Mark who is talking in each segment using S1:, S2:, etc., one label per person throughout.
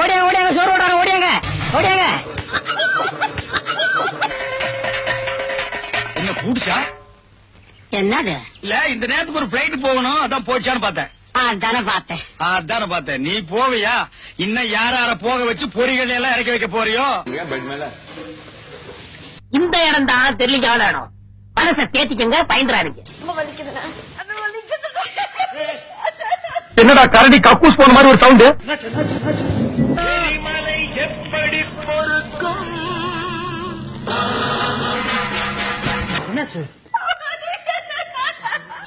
S1: ஓடியாங்க ஓடியாங்க சோறு ஓடாங்க ஓடியாங்க ஓடியாங்க.
S2: என்ன பூடிச்சா?
S1: என்னது?
S2: இல்ல இந்த நேரத்துக்கு ஒரு பிளைட் போகணும், அதான் போச்சான்னு பார்த்தேன்.
S1: அதானே
S2: பார்த்தேன். நீ போவியா? இன்னும் யார போக வச்சு பொறிகள் எல்லாம் இறக்கி வைக்க போறியோ?
S1: இந்த இடம் தான் தெரியல இடம். மனசை தேத்திக்கங்க, பயந்துறாருங்க.
S2: என்னடா கரடி கக்கூஸ் போன மாதிரி ஒரு சவுண்ட்.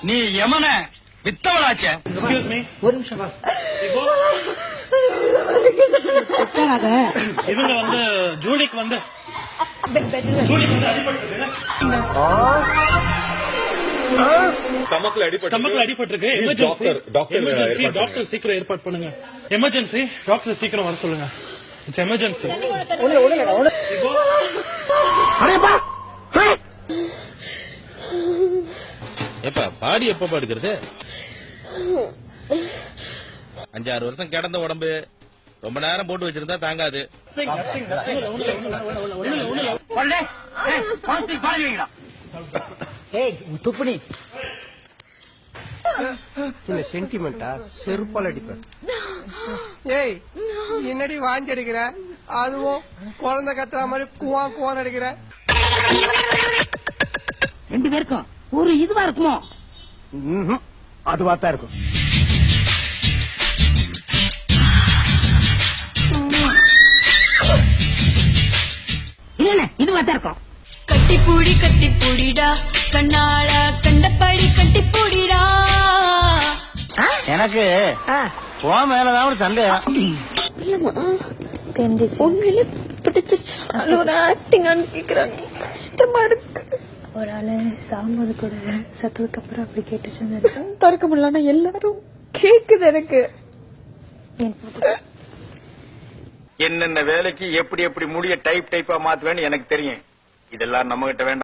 S2: நீ யமன வித்தவளாச்சே.
S3: ஒரு நிமிஷம் இவங்க வந்து ஜூலிக்கு வந்து ஸ்டமக்ல அடிபட்டிருக்கு. எமர்ஜென்சி டாக்டர் சீக்கிரம் ஏற்பாடு பண்ணுங்க. எமர்ஜென்சி டாக்டர் சீக்கிரம் வர சொல்லுங்க. It's emergency.
S4: எப்ப பாடி எப்ப பாடுக்கிறது? 5-6 வருஷம் கிடந்த உடம்பு ரொம்ப நேரம் போட்டு வச்சிருந்தா தாங்காது.
S5: துப்புனி இல்ல சென்டிமெண்டா செருப்பால் அடிப்பேன். ஏய் என்னடி வாங்கி அடிக்கிற? அதுவும் குழந்தை கத்துற மாதிரி குவா குவான் அடிக்கிற.
S1: 2 பேருக்கும் ஒரு இதுவா இருக்குமோ?
S2: அதுவாத்தான் இருக்கும்.
S1: இல்ல இதுவாத்தான் இருக்கும்.
S6: கட்டி பூடிடா கண்ணால கண்டபடி கட்டி பூடிடா.
S5: எனக்கு உன் மேலதான் ஒரு சந்தேகம்.
S6: உண்மையிலே பிடிச்சிருச்சு. ஒரு ஆக்டிங் அனுப்பிக்கிறாங்க, கஷ்டமா இருக்கு. ஒரு ஆளு சாகும்போது கூட சத்ததுக்கு அப்புறம் அப்படி கேட்டுச்சு. திறக்க முடியலன்னா எல்லாரும் கேக்குது எனக்கு.
S2: என்னென்ன வேலைக்கு எப்படி எப்படி முடிய டைப்பா மாத்துவேன்னு எனக்கு தெரியும். இதெல்லாம் நம்ம கிட்ட வேண்டாம்.